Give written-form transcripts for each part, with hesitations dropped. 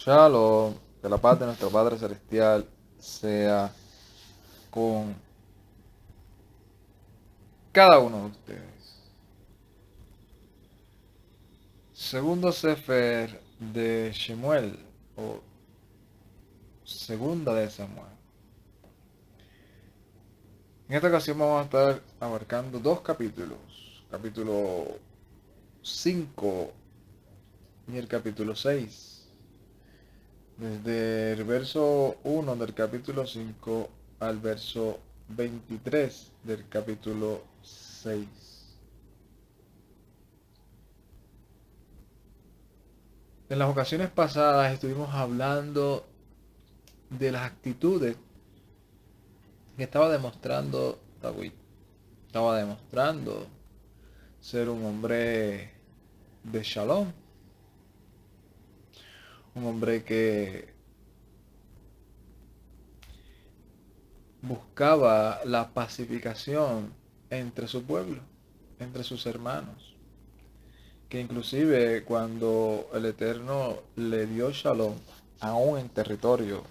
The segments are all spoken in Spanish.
Shalom, que la paz de nuestro Padre Celestial sea con cada uno de ustedes. Segundo Sefer de Shemuel, o Segunda de Samuel. En esta ocasión vamos a estar abarcando dos capítulos, capítulo 5 y el capítulo 6. Desde el verso 1 del capítulo 5 al verso 23 del capítulo 6. En las ocasiones pasadas estuvimos hablando de las actitudes que estaba demostrando David. Estaba demostrando ser un hombre de Shalom, un hombre que buscaba la pacificación entre su pueblo, entre sus hermanos. Que inclusive cuando el Eterno le dio Shalom, aún en territorio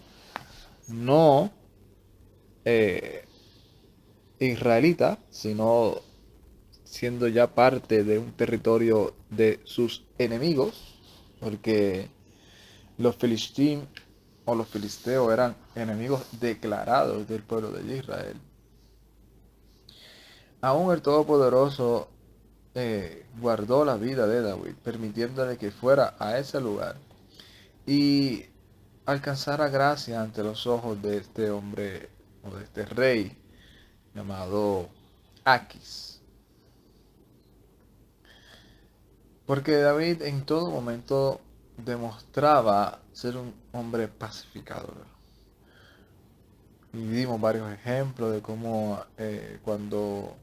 no eh, israelita, sino siendo ya parte de un territorio de sus enemigos, porque los filisteos o los filisteos eran enemigos declarados del pueblo de Israel. Aún el Todopoderoso guardó la vida de David, permitiéndole que fuera a ese lugar y alcanzara gracia ante los ojos de este hombre o de este rey llamado Aquis. Porque David en todo momento demostraba ser un hombre pacificador. Y dimos varios ejemplos de cómo cuando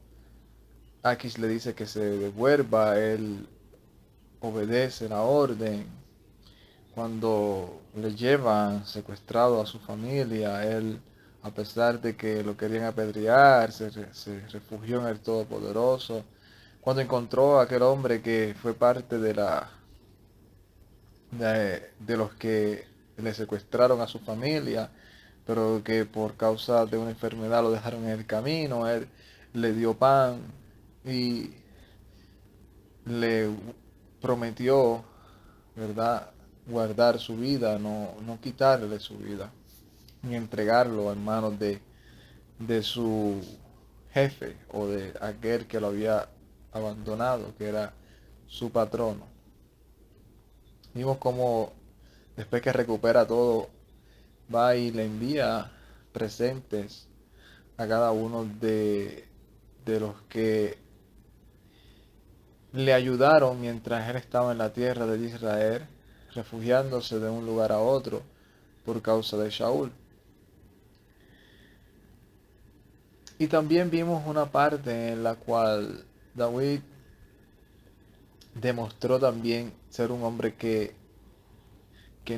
Aquis le dice que se devuelva, él obedece la orden. Cuando le llevan secuestrado a su familia, él, a pesar de que lo querían apedrear, se refugió en el Todopoderoso. Cuando encontró a aquel hombre que fue parte de los que le secuestraron a su familia, pero que por causa de una enfermedad lo dejaron en el camino, él le dio pan y le prometió, ¿verdad?, guardar su vida, no quitarle su vida, ni entregarlo en manos de su jefe o de aquel que lo había abandonado, que era su patrono. Vimos como después que recupera todo, va y le envía presentes a cada uno de los que le ayudaron mientras él estaba en la tierra de Israel, refugiándose de un lugar a otro por causa de Shaul. Y también vimos una parte en la cual David demostró también ser un hombre que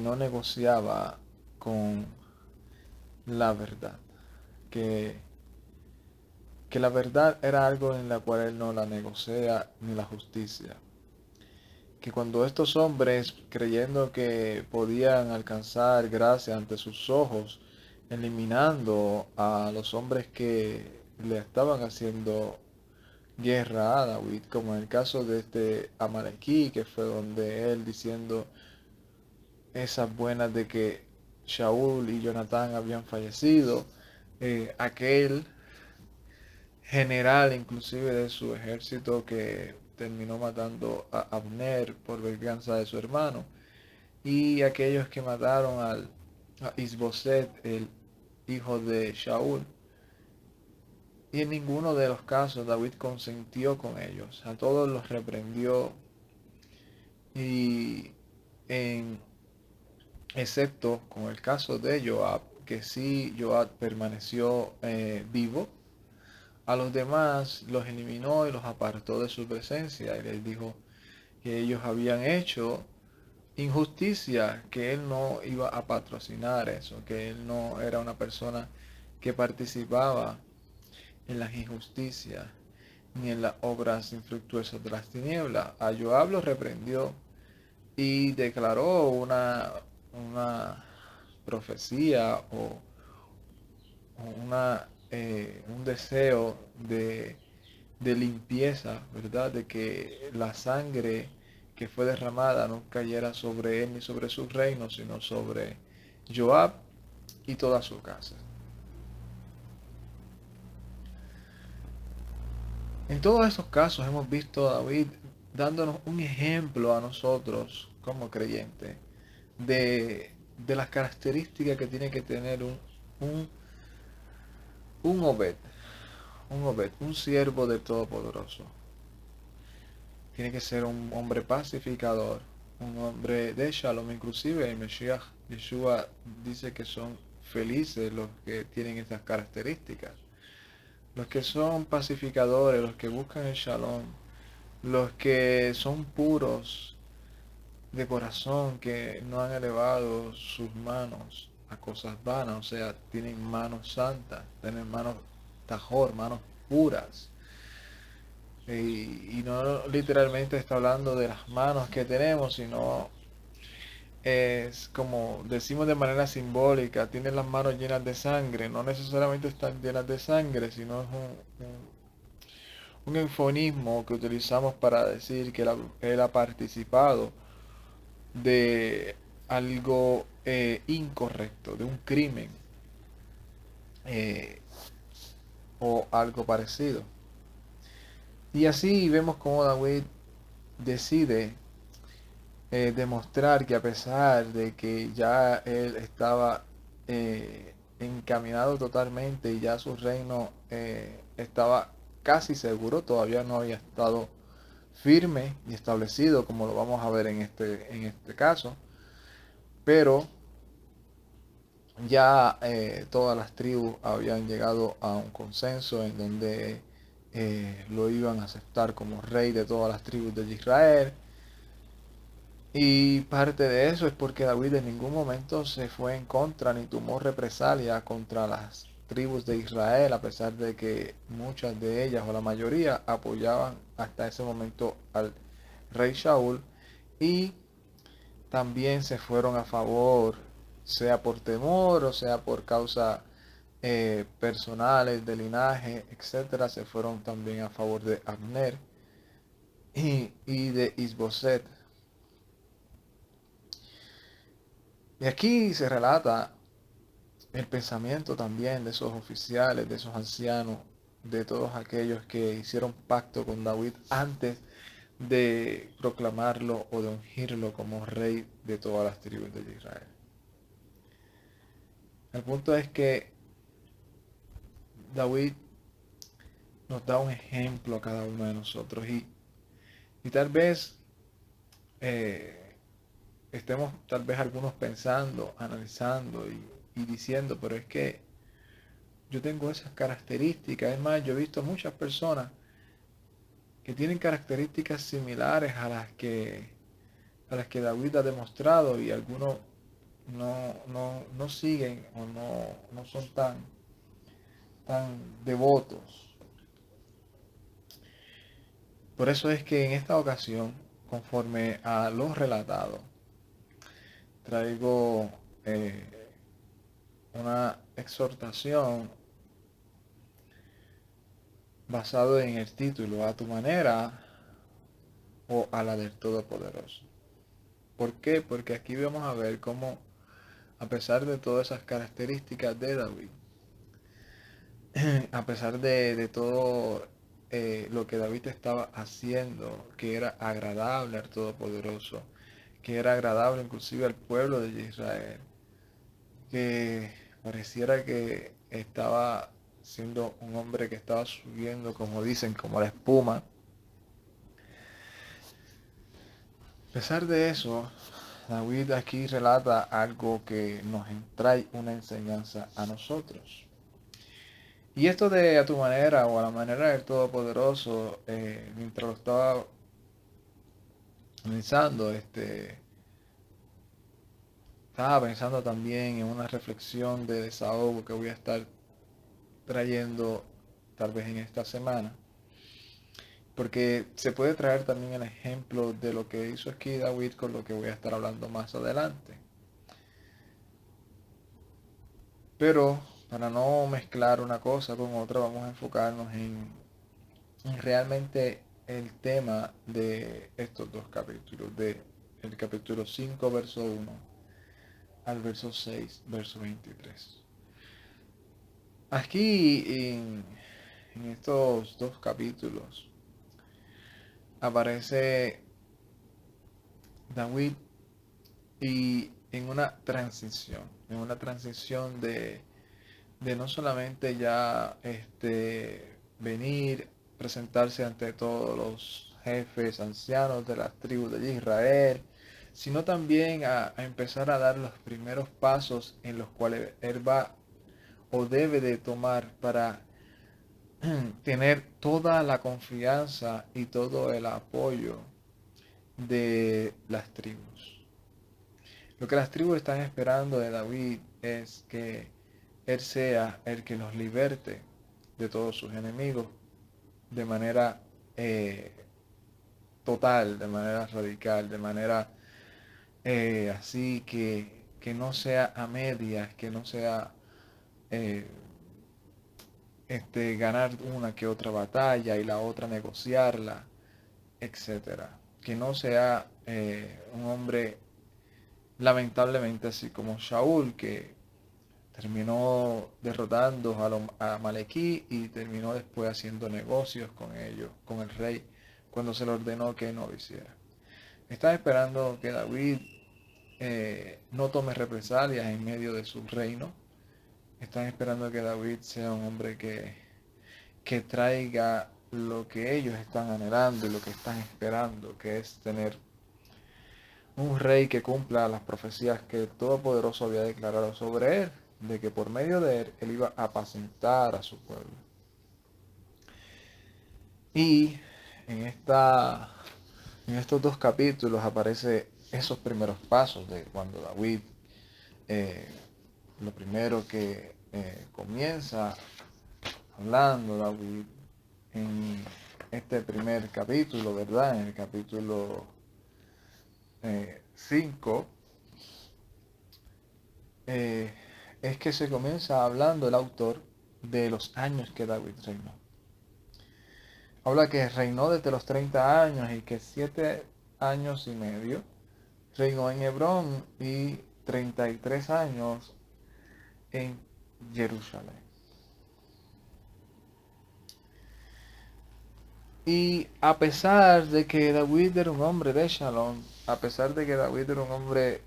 no negociaba con la verdad, que, que la verdad era algo en la cual él no la negocia ni la justicia. Que cuando estos hombres, creyendo que podían alcanzar gracia ante sus ojos, eliminando a los hombres que le estaban haciendo guerra a David, como en el caso de este Amalequí, que fue donde él diciendo esas buenas de que Shaul y Jonatán habían fallecido, aquel general inclusive de su ejército que terminó matando a Abner por venganza de su hermano, y aquellos que mataron a Isboset, el hijo de Shaul. Y en ninguno de los casos David consentió con ellos, a todos los reprendió, y en excepto con el caso de Joab, que sí Joab permaneció vivo. A los demás los eliminó y los apartó de su presencia y les dijo que ellos habían hecho injusticia, que él no iba a patrocinar eso, que él no era una persona que participaba en las injusticias ni en las obras infructuosas de las tinieblas. A Joab lo reprendió y declaró una profecía o un deseo de limpieza, ¿verdad? De que la sangre que fue derramada no cayera sobre él ni sobre su reino, sino sobre Joab y toda su casa. En todos esos casos hemos visto a David dándonos un ejemplo a nosotros como creyentes de las características que tiene que tener un, un Obed, un siervo del Todopoderoso. Tiene que ser un hombre pacificador, un hombre de Shalom. Inclusive el Mesías Yeshua dice que son felices los que tienen estas características. Los que son pacificadores, los que buscan el Shalom, los que son puros de corazón, que no han elevado sus manos a cosas vanas, o sea, tienen manos santas, tienen manos tajor, manos puras. Y no literalmente está hablando de las manos que tenemos, sino es como decimos de manera simbólica, tienen las manos llenas de sangre, no necesariamente están llenas de sangre, sino es un eufemismo que utilizamos para decir que él ha participado de algo incorrecto, de un crimen eh, o algo parecido. Y así vemos cómo David decide demostrar que a pesar de que ya él estaba encaminado totalmente y ya su reino estaba casi seguro, todavía no había estado firme y establecido como lo vamos a ver en este caso, pero ya todas las tribus habían llegado a un consenso en donde lo iban a aceptar como rey de todas las tribus de Israel. Y parte de eso es porque David en ningún momento se fue en contra ni tomó represalia contra las tribus de Israel, a pesar de que muchas de ellas o la mayoría apoyaban hasta ese momento al rey Shaul, y también se fueron a favor, sea por temor o sea por causa personales, de linaje, etcétera, se fueron también a favor de Abner y de Isboset. Y aquí se relata el pensamiento también de esos oficiales, de esos ancianos, de todos aquellos que hicieron pacto con David antes de proclamarlo o de ungirlo como rey de todas las tribus de Israel. El punto es que David nos da un ejemplo a cada uno de nosotros y tal vez eh, estemos tal vez algunos pensando, analizando y diciendo, pero es que yo tengo esas características. Es más, yo he visto muchas personas que tienen características similares a las que David ha demostrado, y algunos no siguen o no son tan devotos. Por eso es que en esta ocasión, conforme a lo relatado, traigo una exhortación basado en el título, a tu manera o a la del Todopoderoso. ¿Por qué? Porque aquí vamos a ver cómo, a pesar de todas esas características de David, a pesar de todo lo que David estaba haciendo, que era agradable al Todopoderoso, que era agradable inclusive al pueblo de Israel, que pareciera que estaba siendo un hombre que estaba subiendo, como dicen, como la espuma. A pesar de eso, David aquí relata algo que nos trae una enseñanza a nosotros. Y esto de a tu manera o a la manera del Todopoderoso, mientras lo estaba pensando, estaba pensando también en una reflexión de desahogo que voy a estar trayendo tal vez en esta semana. Porque se puede traer también el ejemplo de lo que hizo aquí David con lo que voy a estar hablando más adelante. Pero para no mezclar una cosa con otra, vamos a enfocarnos en realmente el tema de estos dos capítulos, de el capítulo 5 verso 1 al verso 6 verso 23. Aquí en estos dos capítulos aparece David y en una transición de no solamente ya venir, presentarse ante todos los jefes, ancianos de las tribus de Israel, sino también a empezar a dar los primeros pasos en los cuales él va o debe de tomar para tener toda la confianza y todo el apoyo de las tribus. Lo que las tribus están esperando de David es que él sea el que los liberte de todos sus enemigos de manera total, de manera radical, de manera así que no sea a medias, que no sea eh, ganar una que otra batalla y la otra negociarla, etcétera. Que no sea un hombre lamentablemente así como Shaul, que terminó derrotando a Malequí y terminó después haciendo negocios con ellos, con el rey, cuando se le ordenó que no lo hiciera. Están esperando que David no tome represalias en medio de su reino. Están esperando que David sea un hombre que traiga lo que ellos están anhelando y lo que están esperando, que es tener un rey que cumpla las profecías que el Todopoderoso había declarado sobre él, de que por medio de él, él iba a apacentar a su pueblo. Y en, en estos dos capítulos aparece esos primeros pasos de cuando David, eh, lo primero que comienza hablando David en este primer capítulo, ¿verdad? En el capítulo 5, es que se comienza hablando el autor de los años que David reinó. Habla que reinó desde los 30 años y que 7 años y medio reinó en Hebrón y 33 años en Jerusalén. Y a pesar de que David era un hombre de Shalom, a pesar de que David era un hombre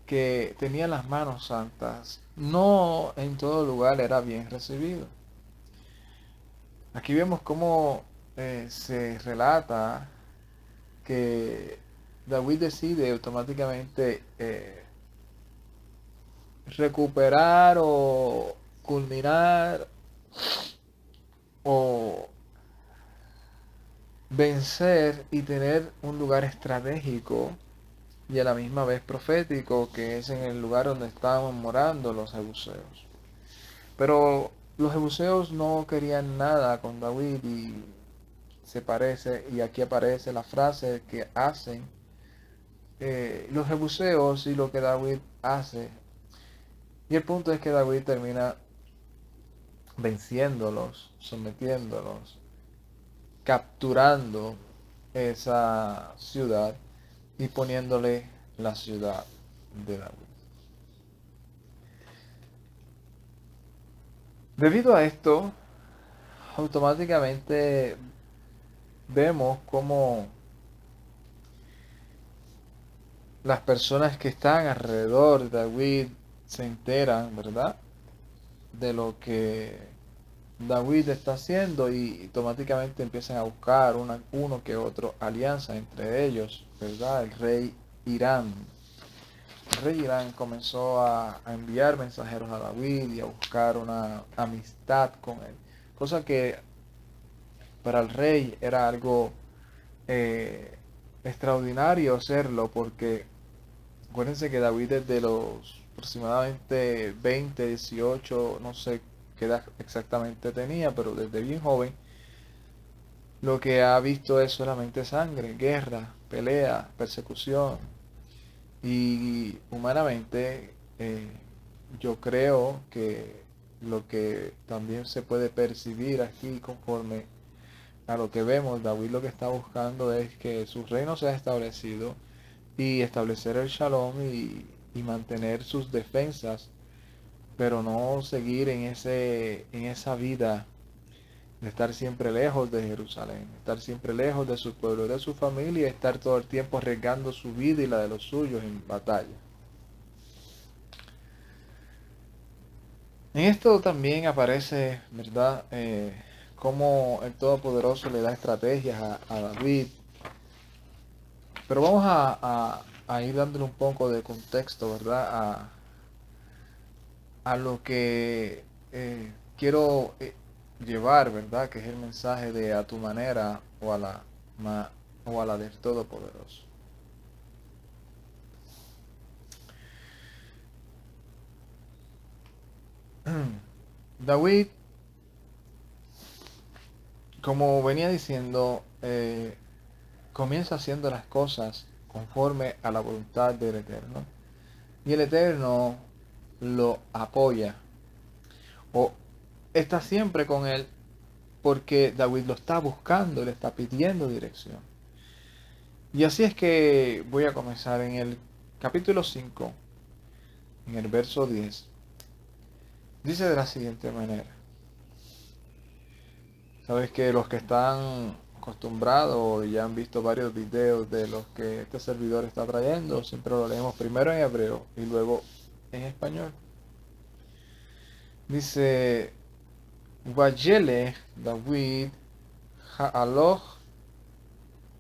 que tenía las manos santas, no en todo lugar era bien recibido. Aquí vemos cómo se relata que David decide automáticamente recuperar o culminar o vencer y tener un lugar estratégico y a la misma vez profético, que es en el lugar donde estaban morando los jebuseos. Pero los jebuseos no querían nada con David y se parece, y aquí aparece la frase que hacen los jebuseos y lo que David hace. Y el punto es que David termina venciéndolos, sometiéndolos, capturando esa ciudad y poniéndole la ciudad de David. Debido a esto, automáticamente vemos cómo las personas que están alrededor de David se enteran, ¿verdad?, de lo que David está haciendo y automáticamente empiezan a buscar uno que otro alianza entre ellos, ¿verdad? El rey Irán. El rey Irán comenzó a enviar mensajeros a David y a buscar una amistad con él, cosa que para el rey era algo eh, extraordinario hacerlo, porque acuérdense que David desde los aproximadamente 20, 18, no sé qué edad exactamente tenía, pero desde bien joven, lo que ha visto es solamente sangre, guerra, pelea, persecución. Y humanamente eh, yo creo que lo que también se puede percibir aquí conforme a lo que vemos, David lo que está buscando es que su reino sea establecido y establecer el shalom y mantener sus defensas, pero no seguir en esa vida de estar siempre lejos de Jerusalén, estar siempre lejos de su pueblo, de su familia, estar todo el tiempo arriesgando su vida y la de los suyos en batalla. En esto también aparece, ¿verdad? Cómo el Todopoderoso le da estrategias a David. Pero vamos a ir dándole un poco de contexto, ¿verdad? A lo que quiero llevar, ¿verdad? Que es el mensaje de a tu manera o a la del Todopoderoso. David, como venía diciendo, comienza haciendo las cosas conforme a la voluntad del Eterno. Y el Eterno lo apoya o está siempre con él porque David lo está buscando, le está pidiendo dirección. Y así es que voy a comenzar en el capítulo 5, en el verso 10. Dice de la siguiente manera. Sabes que los que están acostumbrados y ya han visto varios videos de los que este servidor está trayendo, siempre lo leemos primero en hebreo y luego en español. Dice, Vayele David Ha'aloch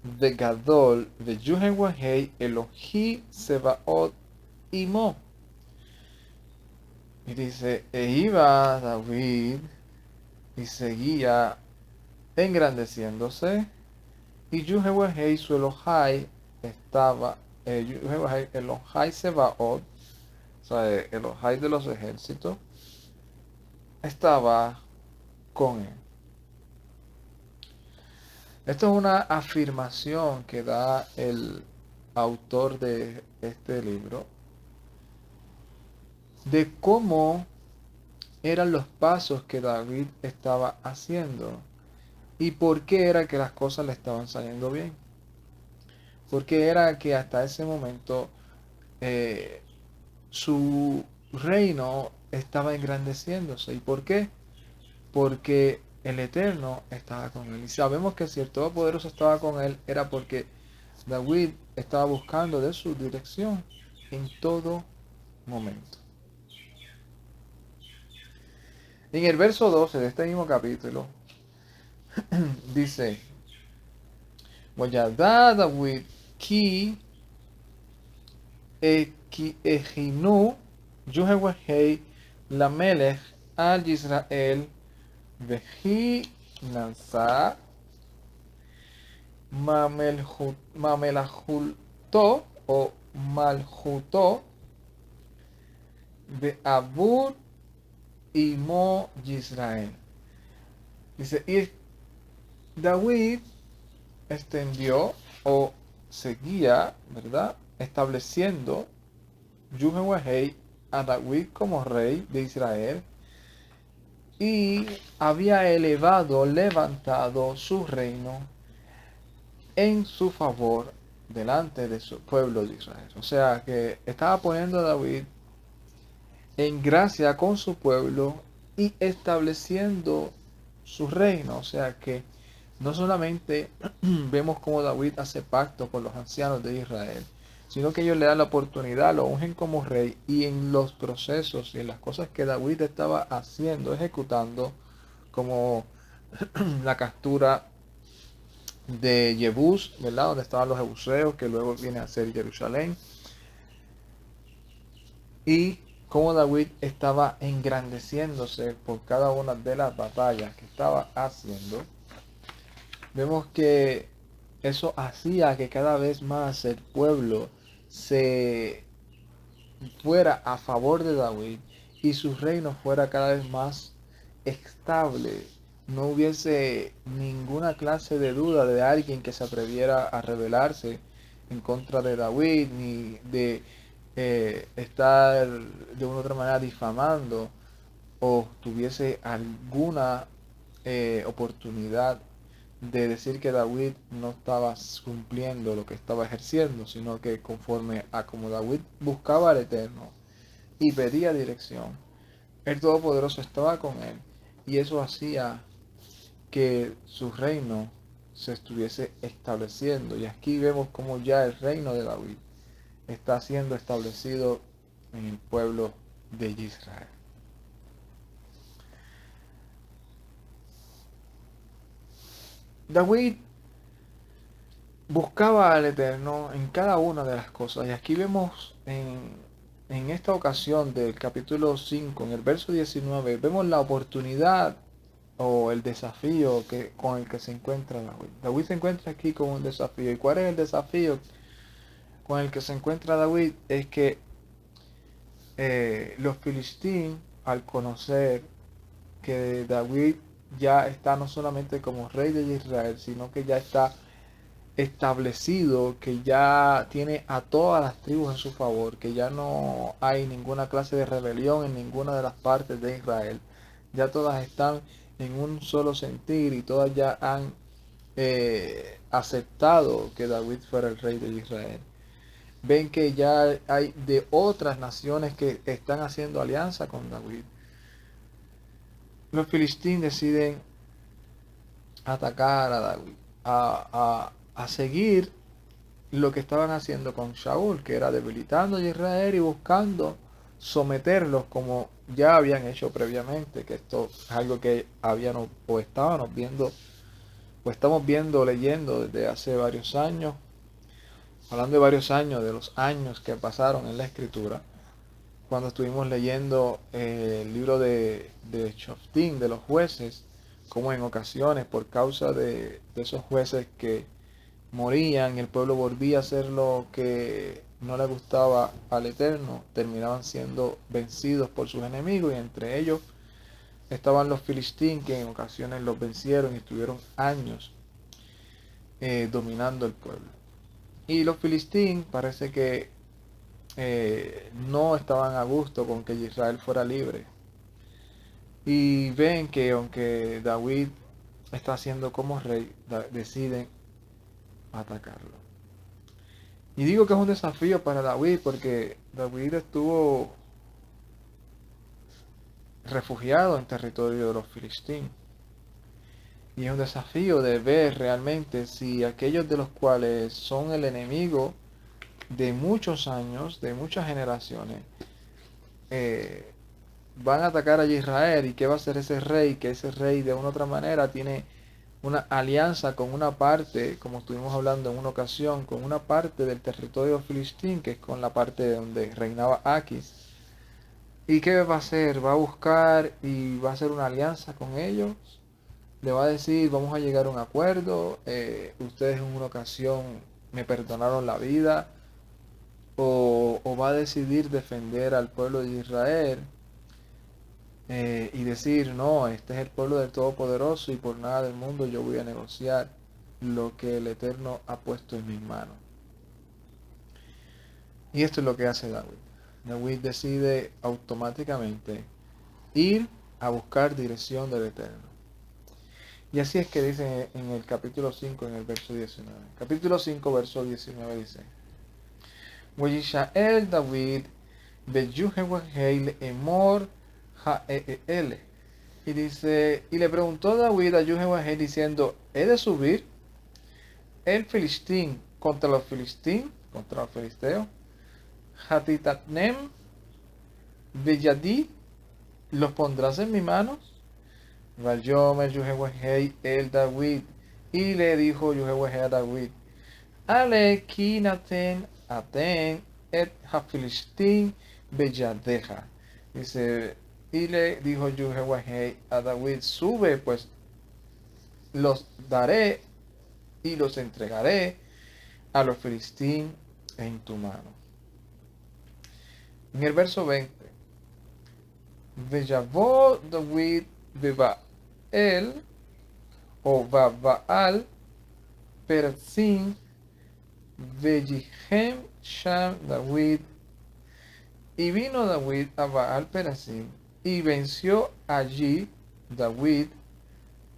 de Gadol de Yuhen Wahei Elohi Sebaot Imo. Y dice, e iba David y seguía engrandeciéndose, y Yuhewahei su Elohai estaba, Yuhewahei Elohai Sebaot, o sea, Elohai de los ejércitos, estaba con él. Esto es una afirmación que da el autor de este libro de cómo eran los pasos que David estaba haciendo y por qué era que las cosas le estaban saliendo bien. Porque era que hasta ese momento eh, su reino estaba engrandeciéndose. ¿Y por qué? Porque el Eterno estaba con él. Y sabemos que si el Todopoderoso estaba con él, era porque David estaba buscando de su dirección en todo momento. En el verso 12 de este mismo capítulo, dice, Vayadá David ki ejinu Yuhewahei Lamelech al Israel Veji Nansa Mamelahulto o Maljuto de Abur y Mo Israel. Dice, y David extendió o seguía, ¿verdad? Estableciendo Yuhewahei a David como rey de Israel y había levantado su reino en su favor delante de su pueblo de Israel. O sea que estaba poniendo a David en gracia con su pueblo y estableciendo su reino. O sea que no solamente vemos cómo David hace pacto con los ancianos de Israel, sino que ellos le dan la oportunidad, lo ungen como rey y en los procesos y en las cosas que David estaba haciendo, ejecutando, como la captura de Jebús, ¿verdad? Donde estaban los jebuseos, que luego viene a ser Jerusalén. Y cómo David estaba engrandeciéndose por cada una de las batallas que estaba haciendo. Vemos que eso hacía que cada vez más el pueblo se fuera a favor de David y su reino fuera cada vez más estable. No hubiese ninguna clase de duda de alguien que se atreviera a rebelarse en contra de David, ni de estar de una u otra manera difamando o tuviese alguna oportunidad de decir que David no estaba cumpliendo lo que estaba ejerciendo, sino que conforme a como David buscaba al Eterno y pedía dirección, el Todopoderoso estaba con él, y eso hacía que su reino se estuviese estableciendo. Y aquí vemos como ya el reino de David está siendo establecido en el pueblo de Israel. David buscaba al Eterno en cada una de las cosas. Y aquí vemos en esta ocasión del capítulo 5, en el verso 19, vemos la oportunidad o el desafío con el que se encuentra David. David se encuentra aquí con un desafío. ¿Y cuál es el desafío con el que se encuentra David? Es que los filisteos, al conocer que David ya está no solamente como rey de Israel, sino que ya está establecido, que ya tiene a todas las tribus en su favor, que ya no hay ninguna clase de rebelión en ninguna de las partes de Israel, ya todas están en un solo sentir y todas ya han aceptado que David fuera el rey de Israel. Ven que ya hay de otras naciones que están haciendo alianza con David. Los filisteos deciden atacar a David, a seguir lo que estaban haciendo con Shaul, que era debilitando a Israel y buscando someterlos como ya habían hecho previamente, que esto es algo que habían o estábamos viendo, o estamos viendo, leyendo desde hace varios años, hablando de varios años, de los años que pasaron en la escritura, cuando estuvimos leyendo el libro de Shoftim, de los jueces, como en ocasiones, por causa de esos jueces que morían y el pueblo volvía a hacer lo que no le gustaba al Eterno, terminaban siendo vencidos por sus enemigos, y entre ellos estaban los filisteos, que en ocasiones los vencieron y estuvieron años dominando el pueblo. Y los filisteos parece que no estaban a gusto con que Israel fuera libre. Y ven que aunque David está siendo como rey, deciden atacarlo. Y digo que es un desafío para David porque David estuvo refugiado en territorio de los filisteos. Y es un desafío de ver realmente si aquellos de los cuales son el enemigo de muchos años, de muchas generaciones, eh, van a atacar a Israel, y qué va a hacer ese rey, que ese rey de una u otra manera tiene una alianza con una parte, como estuvimos hablando en una ocasión, con una parte del territorio filisteo, que es con la parte donde reinaba Aquis. ¿Y qué va a hacer? Va a buscar y va a hacer una alianza con ellos. Le va a decir, vamos a llegar a un acuerdo, ustedes en una ocasión me perdonaron la vida, o va a decidir defender al pueblo de Israel y decir, no, este es el pueblo del Todopoderoso y por nada del mundo yo voy a negociar lo que el Eterno ha puesto en mis manos. Y esto es lo que hace David. David decide automáticamente ir a buscar dirección del Eterno. Y así es que dice en el capítulo 5, en el verso 19. Capítulo 5, verso 19 dice: Weyishael David beyuhewahel emor hael. Y dice, y le preguntó David a Yuhewahel diciendo, ¿he de subir el filistín contra los filisteos? Contra los filisteos. Hatitatnem beyadí, ¿los pondrás en mis manos? Vayomer Yuhewahel el David. Y le dijo Yuhewahel a David, Ale kinaten aten et hafilistín beyadeja. Dice, y le dijo Yuhewahel a David, sube, pues los daré y los entregaré a los filisteos en tu mano. En el verso 20, Veyavó David bebael o Baal Perzim Veyihem Sham David Y vino David a Baal Perasim y venció allí David,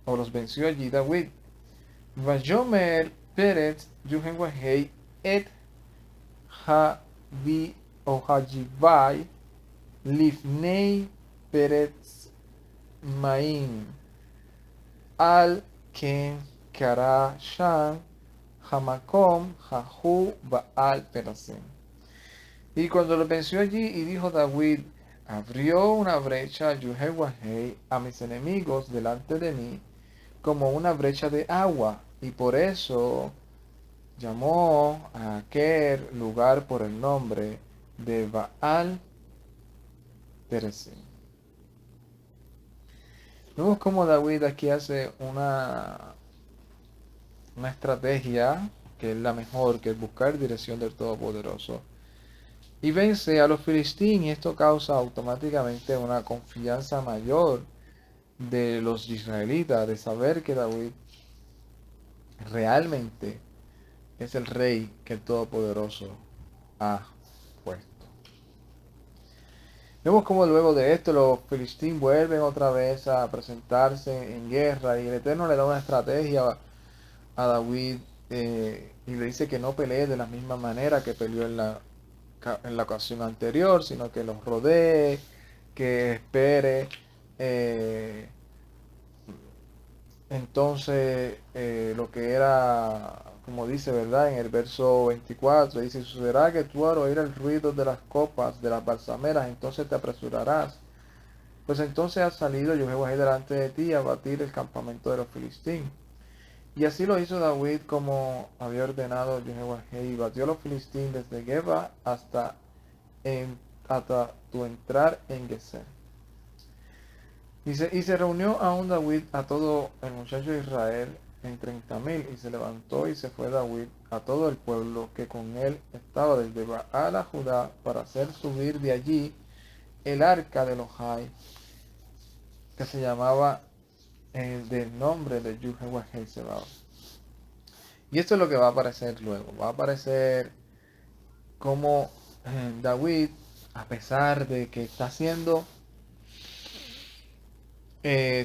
o los venció allí David. Vayomer Pérez Yuhenwahei et Havi o Hajivai Lifnei Pérez Maim al Ken Karashan Hamakom Jahu Baal Perasim. Y cuando lo venció allí y dijo David, abrió una brecha Yuhewahei a mis enemigos delante de mí como una brecha de agua, y por eso llamó a aquel lugar por el nombre de Baal Peresim. Vemos cómo David aquí hace una estrategia que es la mejor, que es buscar dirección del Todopoderoso. Y vence a los filisteos, y esto causa automáticamente una confianza mayor de los israelitas, de saber que David realmente es el rey que el Todopoderoso ha puesto. Vemos como luego de esto los filisteos vuelven otra vez a presentarse en guerra, y el Eterno le da una estrategia a David, y le dice que no pelee de la misma manera que peleó en la ocasión anterior, sino que los rodee, que espere. Entonces, lo que era, como dice, ¿verdad? En el verso 24, dice, sucederá que tú al oír el ruido de las copas, de las balsameras, entonces te apresurarás. Pues entonces ha salido Jehová delante de ti a batir el campamento de los filisteos. Y así lo hizo David como había ordenado Jehová, y batió a los filisteos desde Geba hasta tu entrar en Geser. Y se reunió aún David a todo el muchacho de Israel en 30,000, y se levantó y se fue David a todo el pueblo que con él estaba desde Baal a Judá, para hacer subir de allí el arca de Elohai, que se llamaba del nombre de Jehová Sebaot. Y esto es lo que va a aparecer luego. Va a aparecer como David, a pesar de que está haciendo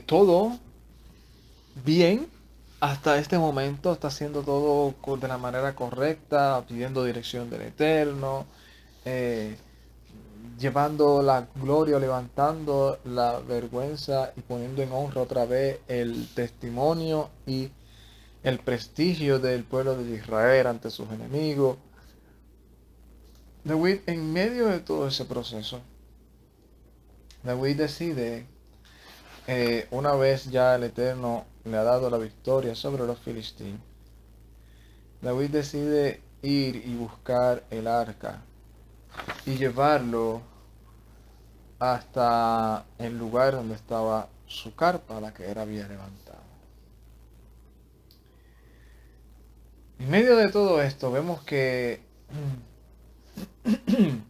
todo bien, hasta este momento está haciendo todo de la manera correcta, pidiendo dirección del Eterno, eh, llevando la gloria, levantando la vergüenza y poniendo en honra otra vez el testimonio y el prestigio del pueblo de Israel ante sus enemigos. David, en medio de todo ese proceso, David decide, una vez ya el Eterno le ha dado la victoria sobre los filisteos, David decide ir y buscar el arca y llevarlo hasta el lugar donde estaba su carpa, la que él había levantado. En medio de todo esto vemos que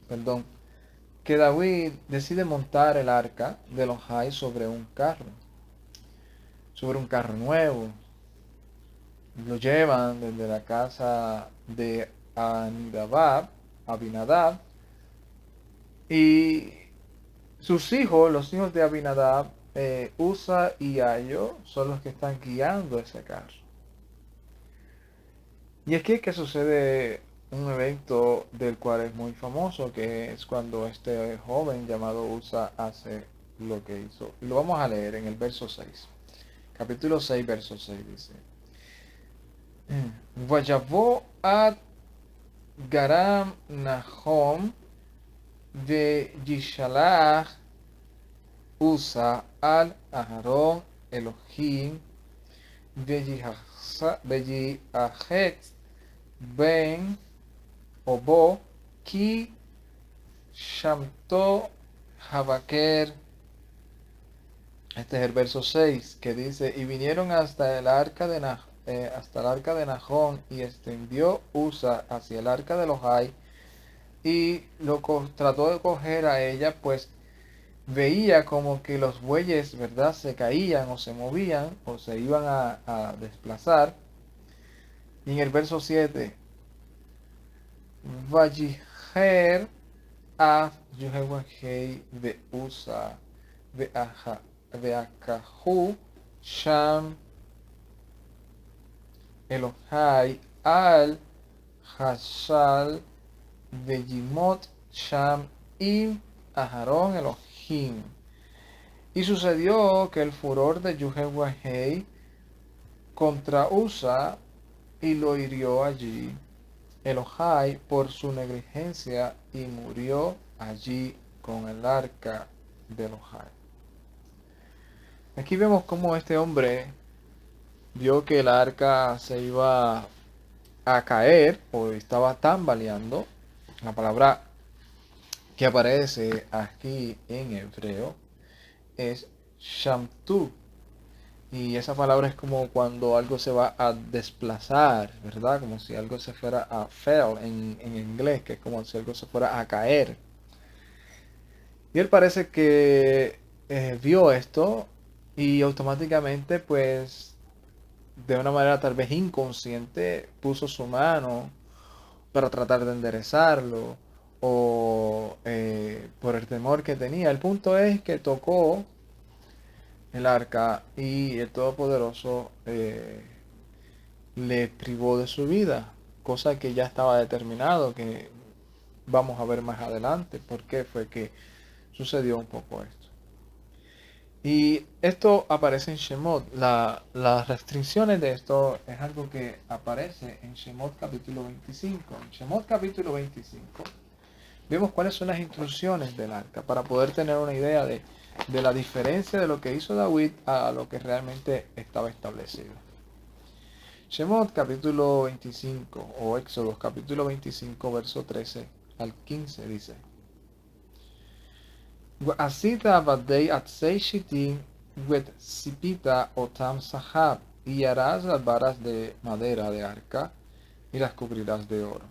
perdón, que David decide montar el arca de Elohai sobre un carro nuevo. Lo llevan desde la casa de Abinadab, y sus hijos, los hijos de Abinadab, Usa y Ayo, son los que están guiando ese carro. Y aquí es que sucede un evento del cual es muy famoso, que es cuando este joven llamado Usa hace lo que hizo. Y lo vamos a leer en el verso 6. Capítulo 6, verso 6 dice: Vayavó ad Garam Nahom de Yishalach Usa al Aharon Elohim Veyiahet Ben Obo Ki Shamto Habaker. Este es el verso 6, que dice: y vinieron hasta el arca de Nahón, y extendió Usa hacia el arca de Elohai, y trató de coger a ella, pues veía como que los bueyes, ¿verdad?, se caían o se movían o se iban a desplazar. Y en el verso 7, Vayiher af Yehuahei Usa Veakahu Sham Elohai al Hashal Vejimot Sham im Aharon Elohim. Y sucedió que el furor de Yehuahei contra Usa y lo hirió allí Elohai por su negligencia y murió allí con el arca de Elohai. Aquí vemos cómo este hombre vio que el arca se iba a caer o estaba tambaleando. La palabra que aparece aquí en hebreo es shamtu. Y esa palabra es como cuando algo se va a desplazar, ¿verdad? Como si algo se fuera a fail en inglés, que es como si algo se fuera a caer. Y él parece que vio esto y automáticamente, pues, de una manera tal vez inconsciente, puso su mano para tratar de enderezarlo o por el temor que tenía. El punto es que tocó el arca y el Todopoderoso le privó de su vida, cosa que ya estaba determinado, que vamos a ver más adelante por qué fue que sucedió un poco esto. Y esto aparece en Shemot. Las restricciones de esto es algo que aparece en Shemot capítulo 25. En Shemot capítulo 25 vemos cuáles son las instrucciones del arca para poder tener una idea de la diferencia de lo que hizo David a lo que realmente estaba establecido. Shemot capítulo 25 o Éxodo capítulo 25 verso 13 al 15 dice: Asita abadei atzei shitim wet sipita otam sahab, y harás las varas de madera de arca y las cubrirás de oro.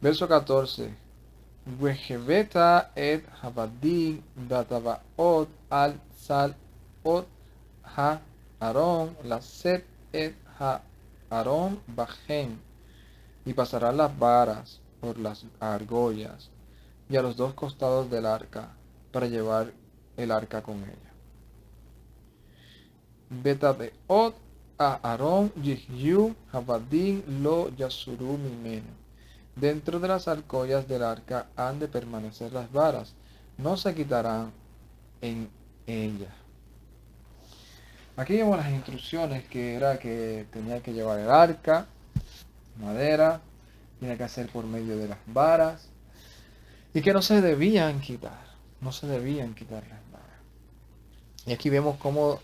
Verso 14: Weheveta et habadim batavaot al sal ot ha Aarón laset et ha Aarón bajem, y pasarás las varas por las argollas y a los dos costados del arca para llevar el arca con ella. Betabeot a Aarón yihyu habadim lo yasuru mimenu. Dentro de las argollas del arca han de permanecer las varas, no se quitarán en ella. Aquí vemos las instrucciones, que era que tenía que llevar el arca, madera, tenía que hacer por medio de las varas, y que no se debían quitar las varas. Y aquí vemos cómo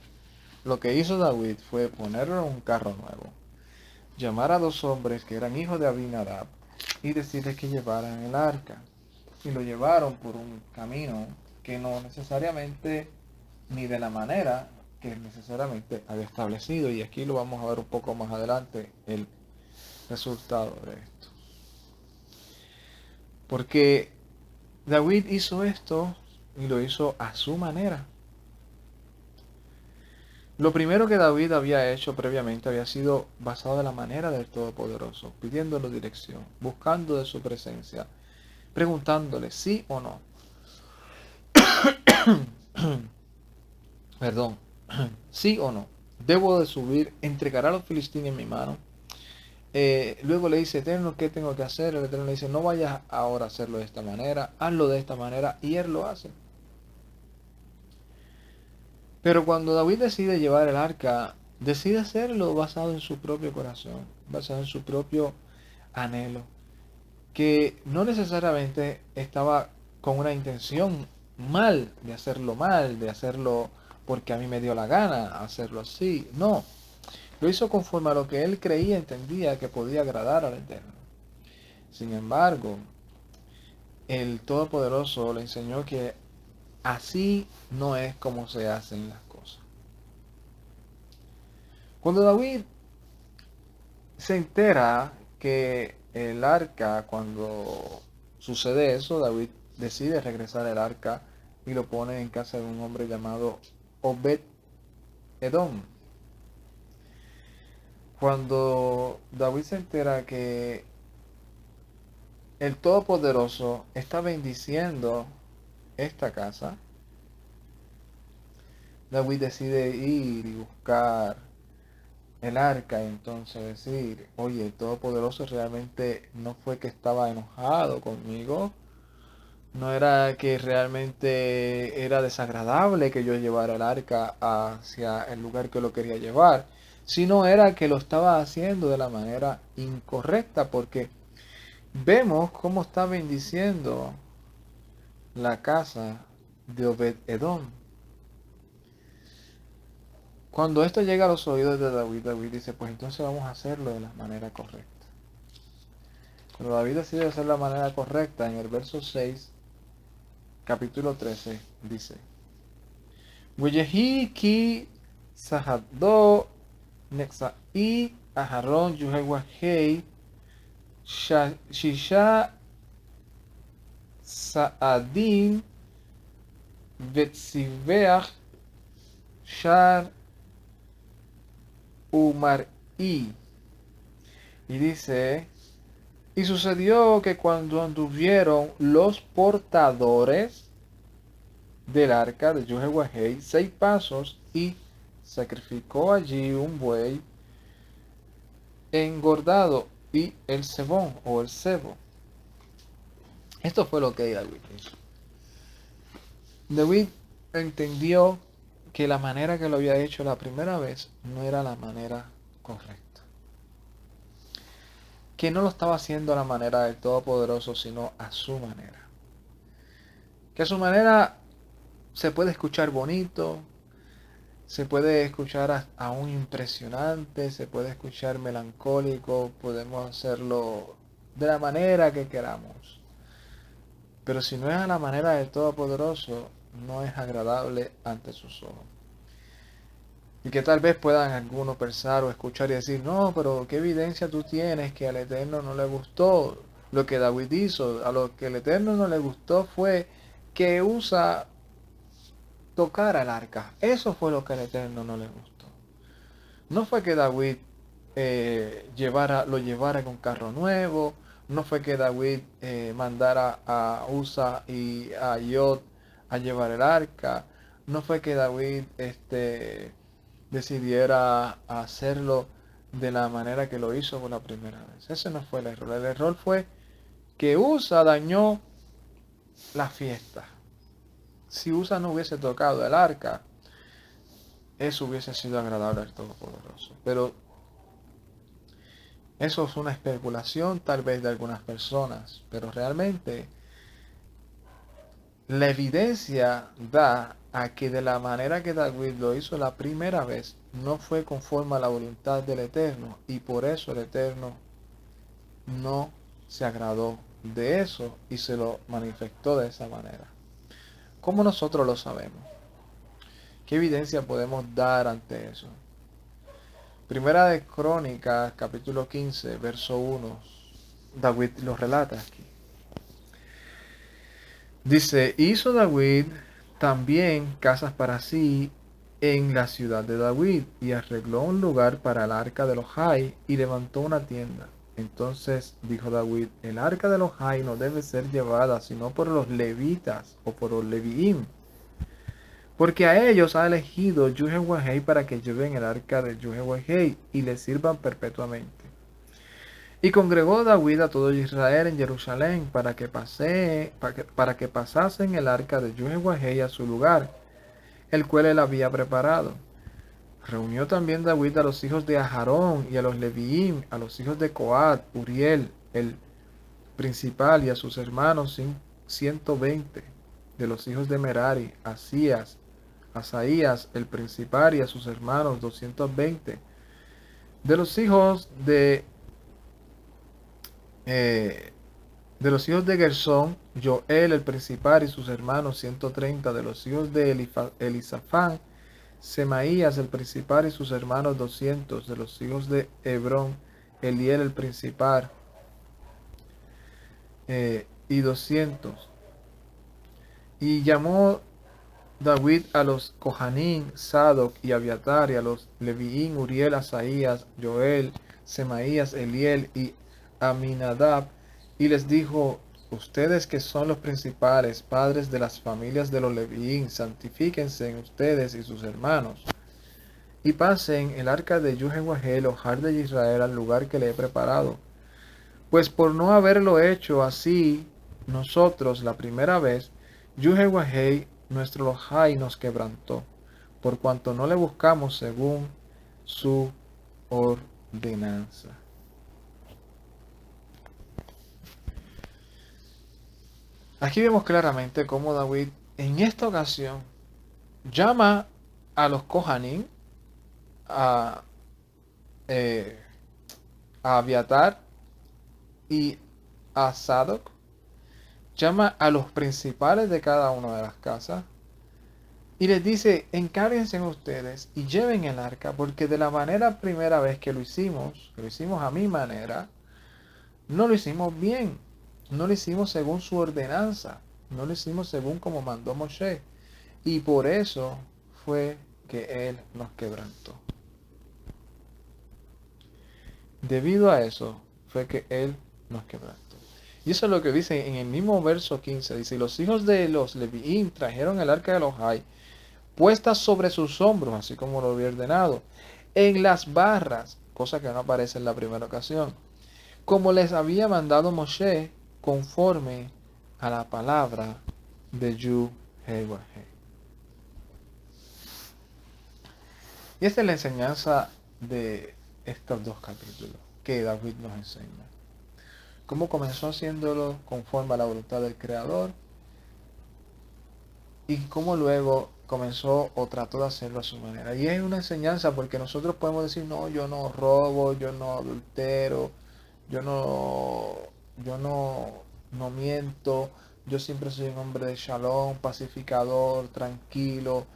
lo que hizo David fue ponerlo en un carro nuevo, llamar a dos hombres que eran hijos de Abinadab y decirles que llevaran el arca. Y lo llevaron por un camino que no necesariamente ni de la manera que necesariamente había establecido. Y aquí lo vamos a ver un poco más adelante, el resultado de esto. Porque David hizo esto y lo hizo a su manera. Lo primero que David había hecho previamente había sido basado en la manera del Todopoderoso, pidiéndole dirección, buscando de su presencia, preguntándole sí o no. Perdón, sí o no. Debo de subir, entregar a los filisteos en mi mano. Luego le dice, Eterno, ¿qué tengo que hacer? El Eterno le dice, no vayas ahora a hacerlo de esta manera, hazlo de esta manera, y él lo hace. Pero cuando David decide llevar el arca, decide hacerlo basado en su propio corazón, basado en su propio anhelo, que no necesariamente estaba con una intención mal, de hacerlo porque a mí me dio la gana hacerlo así. No, lo hizo conforme a lo que él creía, entendía que podía agradar al Eterno. Sin embargo, el Todopoderoso le enseñó que así no es como se hacen las cosas. Cuando David se entera que el arca, cuando sucede eso, David decide regresar el arca y lo pone en casa de un hombre llamado Obed Edom. Cuando David se entera que el Todopoderoso está bendiciendo esta casa, David decide ir y buscar el arca y entonces decir, oye, el Todopoderoso realmente no fue que estaba enojado conmigo, no era que realmente era desagradable que yo llevara el arca hacia el lugar que lo quería llevar, sino era que lo estaba haciendo de la manera incorrecta, porque vemos cómo está bendiciendo la casa de Obed-Edom. Cuando esto llega a los oídos de David, David dice, pues entonces vamos a hacerlo de la manera correcta. Cuando David decide hacer la manera correcta, en el verso 6, capítulo 13, dice, Weyehi ki sahado nexai aharon yuhewahei shisha sa'adim vetziveach shar umar'i. Y dice, y sucedió que cuando anduvieron los portadores del arca de Yuhewahei 6 pasos y sacrificó allí un buey engordado y el cebón o el cebo. Esto fue lo que David hizo. David entendió que la manera que lo había hecho la primera vez no era la manera correcta. Que no lo estaba haciendo a la manera del Todopoderoso, sino a su manera. Que a su manera se puede escuchar bonito, se puede escuchar aún impresionante, se puede escuchar melancólico, podemos hacerlo de la manera que queramos. Pero si no es a la manera del Todopoderoso, no es agradable ante sus ojos. Y que tal vez puedan algunos pensar o escuchar y decir, no, pero qué evidencia tú tienes que al Eterno no le gustó lo que David hizo. A lo que el Eterno no le gustó fue que Usa tocara el arca. Eso fue lo que al Eterno no le gustó. No fue que David lo llevara con carro nuevo. No fue que David mandara a Usa y a Yod a llevar el arca. No fue que David decidiera hacerlo de la manera que lo hizo por la primera vez. Ese no fue el error. El error fue que Usa dañó la fiesta. Si Usa no hubiese tocado el arca, eso hubiese sido agradable al Todopoderoso. Pero eso es una especulación tal vez de algunas personas, pero realmente la evidencia da a que de la manera que David lo hizo la primera vez no fue conforme a la voluntad del Eterno, y por eso el Eterno no se agradó de eso y se lo manifestó de esa manera. ¿Cómo nosotros lo sabemos? ¿Qué evidencia podemos dar ante eso? Primera de Crónicas, capítulo 15, verso 1, David lo relata aquí. Dice, hizo David también casas para sí en la ciudad de David, y arregló un lugar para el arca de Elohai, y levantó una tienda. Entonces dijo David, el arca de Elohai no debe ser llevada sino por los levitas o por los leviim, porque a ellos ha elegido Yuhewahei para que lleven el arca de Yuhewahei y le sirvan perpetuamente. Y congregó David a todo Israel en Jerusalén para que pasasen el arca de Yuhewahei a su lugar, el cual él había preparado. Reunió también David a los hijos de Aharón y a los Leviim, a los hijos de Coat, Uriel, el principal, y a sus hermanos 120, de los hijos de Merari, Asaías, el principal, y a sus hermanos 220, de los hijos de Gersón, Joel, el principal, y sus hermanos 130, de los hijos de Elisafán, Semaías, el principal, y sus hermanos 200, de los hijos de Hebrón, Eliel, el principal, y 200. Y llamó David a los Kohanim, Sadoc y Abiatar, y a los Leviín, Uriel, Asaías, Joel, Semaías, Eliel y Aminadab, Y les dijo: ustedes que son los principales padres de las familias de los Levín, santifíquense en ustedes y sus hermanos, y pasen el arca de Yuhewah el Ohar de Israel al lugar que le he preparado. Pues por no haberlo hecho así nosotros la primera vez, Yuhewah nuestro Ohai nos quebrantó, por cuanto no le buscamos según su ordenanza. Aquí vemos claramente cómo David en esta ocasión llama a los Kohanim, a, eh, a Abiatar y a Sadoc, llama a los principales de cada una de las casas y les dice: encárguense ustedes y lleven el arca, porque de la primera vez que lo hicimos a mi manera, no lo hicimos bien, no lo hicimos según su ordenanza, no lo hicimos según como mandó Moshe, y por eso fue que él nos quebrantó. Debido a eso fue que él nos quebrantó. Y eso es lo que dice en el mismo verso 15. Dice: los hijos de los Leviín trajeron el arca de Elohai, puesta sobre sus hombros, así como lo había ordenado, en las barras, cosa que no aparece en la primera ocasión, como les había mandado Moshe, conforme a la palabra de Yuhewah. Y esta es la enseñanza de estos dos capítulos que David nos enseña. Cómo comenzó haciéndolo conforme a la voluntad del Creador y cómo luego comenzó o trató de hacerlo a su manera. Y es una enseñanza porque nosotros podemos decir: no, yo no robo, yo no adultero, yo no miento, yo siempre soy un hombre de shalom, pacificador, tranquilo,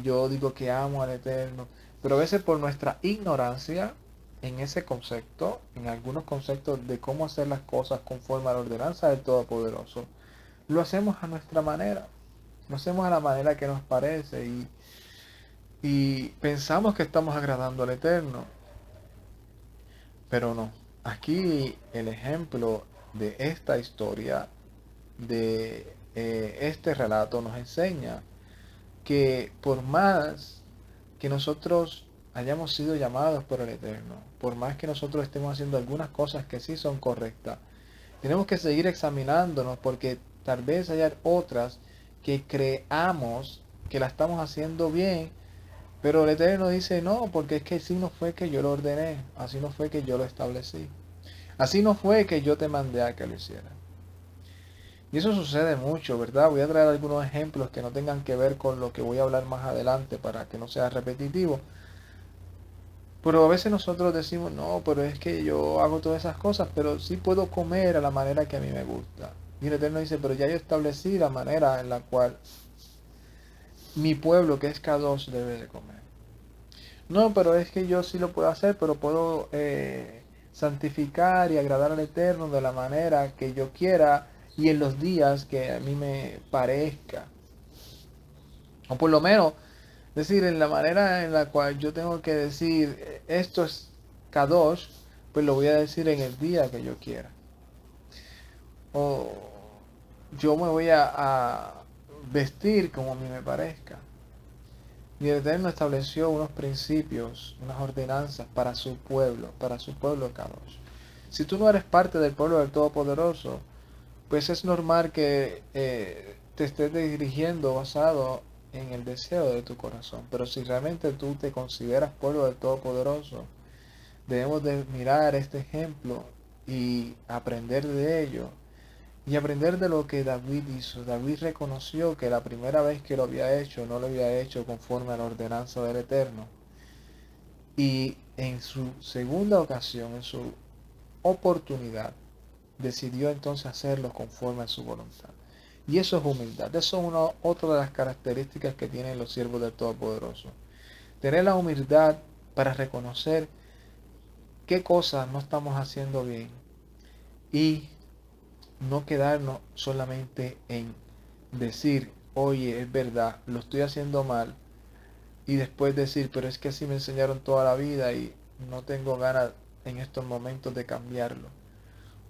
yo digo que amo al Eterno. Pero a veces por nuestra ignorancia en ese concepto, en algunos conceptos de cómo hacer las cosas conforme a la ordenanza del Todopoderoso, lo hacemos a nuestra manera, lo hacemos a la manera que nos parece y pensamos que estamos agradando al Eterno, pero no. Aquí el ejemplo de esta historia, de este relato, nos enseña que por más que nosotros hayamos sido llamados por el Eterno, por más que nosotros estemos haciendo algunas cosas que sí son correctas, tenemos que seguir examinándonos, porque tal vez haya otras que creamos que la estamos haciendo bien, pero el Eterno dice: no, porque es que así no fue que yo lo ordené, así no fue que yo lo establecí, así no fue que yo te mandé a que lo hiciera. Y eso sucede mucho, ¿verdad? Voy a traer algunos ejemplos que no tengan que ver con lo que voy a hablar más adelante para que no sea repetitivo. Pero a veces nosotros decimos: no, pero es que yo hago todas esas cosas, pero sí puedo comer a la manera que a mí me gusta. Y el Eterno dice: pero ya yo establecí la manera en la cual mi pueblo, que es Kadosh, debe de comer. No, pero es que yo sí lo puedo hacer, pero puedo santificar y agradar al Eterno de la manera que yo quiera y en los días que a mí me parezca. O por lo menos decir, en la manera en la cual yo tengo que decir esto es Kadosh, pues lo voy a decir en el día que yo quiera. O yo me voy a vestir como a mí me parezca. Y el Eterno estableció unos principios, unas ordenanzas para su pueblo Kadosh. Si tú no eres parte del pueblo del Todopoderoso, pues es normal que te estés dirigiendo basado en el deseo de tu corazón. Pero si realmente tú te consideras pueblo del Todopoderoso, debemos de mirar este ejemplo y aprender de ello. Y aprender de lo que David hizo. David reconoció que la primera vez que lo había hecho, no lo había hecho conforme a la ordenanza del Eterno. Y en su segunda ocasión, en su oportunidad, decidió entonces hacerlo conforme a su voluntad. Y eso es humildad. Eso es otra de las características que tienen los siervos del Todopoderoso. Tener la humildad para reconocer qué cosas no estamos haciendo bien y no quedarnos solamente en decir: oye, es verdad, lo estoy haciendo mal, y después decir: pero es que así me enseñaron toda la vida y no tengo ganas en estos momentos de cambiarlo.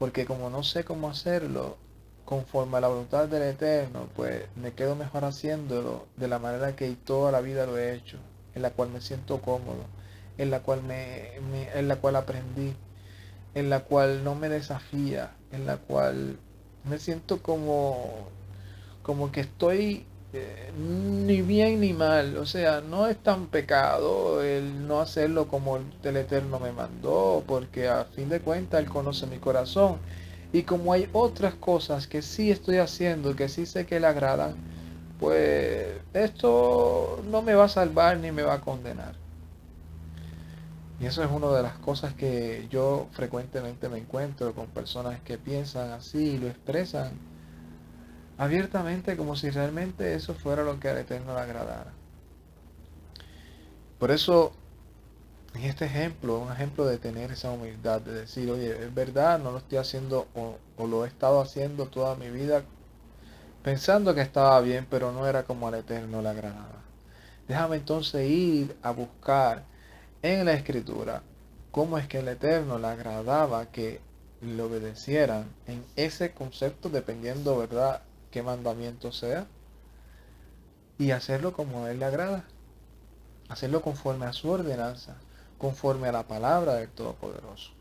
porque como no sé cómo hacerlo conforme a la voluntad del Eterno, pues me quedo mejor haciéndolo de la manera que toda la vida lo he hecho, en la cual me siento cómodo, en la cual en la cual aprendí, en la cual no me desafía, en la cual me siento como que estoy ni bien ni mal. O sea, no es tan pecado el no hacerlo como el Eterno me mandó, porque a fin de cuentas Él conoce mi corazón. Y como hay otras cosas que sí estoy haciendo, que sí sé que le agradan, pues esto no me va a salvar ni me va a condenar. Y eso es una de las cosas que yo frecuentemente me encuentro con personas que piensan así y lo expresan abiertamente como si realmente eso fuera lo que al Eterno le agradara. Por eso, en este ejemplo, un ejemplo de tener esa humildad, de decir, oye, es verdad, no lo estoy haciendo o lo he estado haciendo toda mi vida pensando que estaba bien, pero no era como al Eterno le agradaba. Déjame entonces ir a buscar en la Escritura cómo es que el Eterno le agradaba que le obedecieran en ese concepto, dependiendo, ¿verdad?, qué mandamiento sea, y hacerlo como a Él le agrada, hacerlo conforme a su ordenanza, conforme a la palabra del Todopoderoso.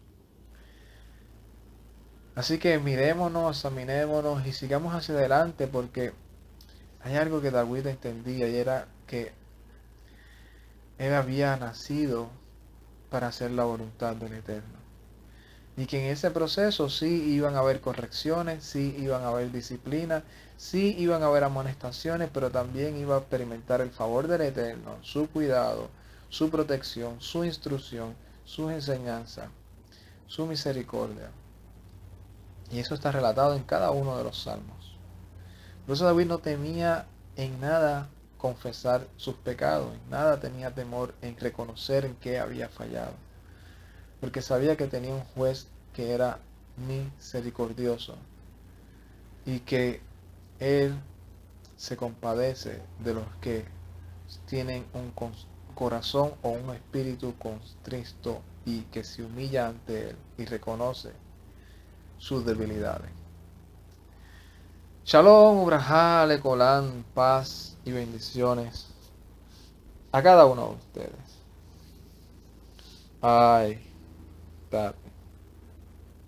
Así que mirémonos, examinémonos y sigamos hacia adelante, porque hay algo que David entendía, y era que él había nacido para hacer la voluntad del Eterno. Y que en ese proceso sí iban a haber correcciones, sí iban a haber disciplina, sí iban a haber amonestaciones, pero también iba a experimentar el favor del Eterno, su cuidado, su protección, su instrucción, su enseñanza, su misericordia. Y eso está relatado en cada uno de los salmos. Por eso David no temía en nada confesar sus pecados, en nada tenía temor en reconocer en qué había fallado, porque sabía que tenía un juez que era misericordioso y que Él se compadece de los que tienen un corazón o un espíritu contristo y que se humilla ante Él y reconoce sus debilidades. Shalom, Ubrajá, Lecolán, paz y bendiciones a cada uno de ustedes. Ay, that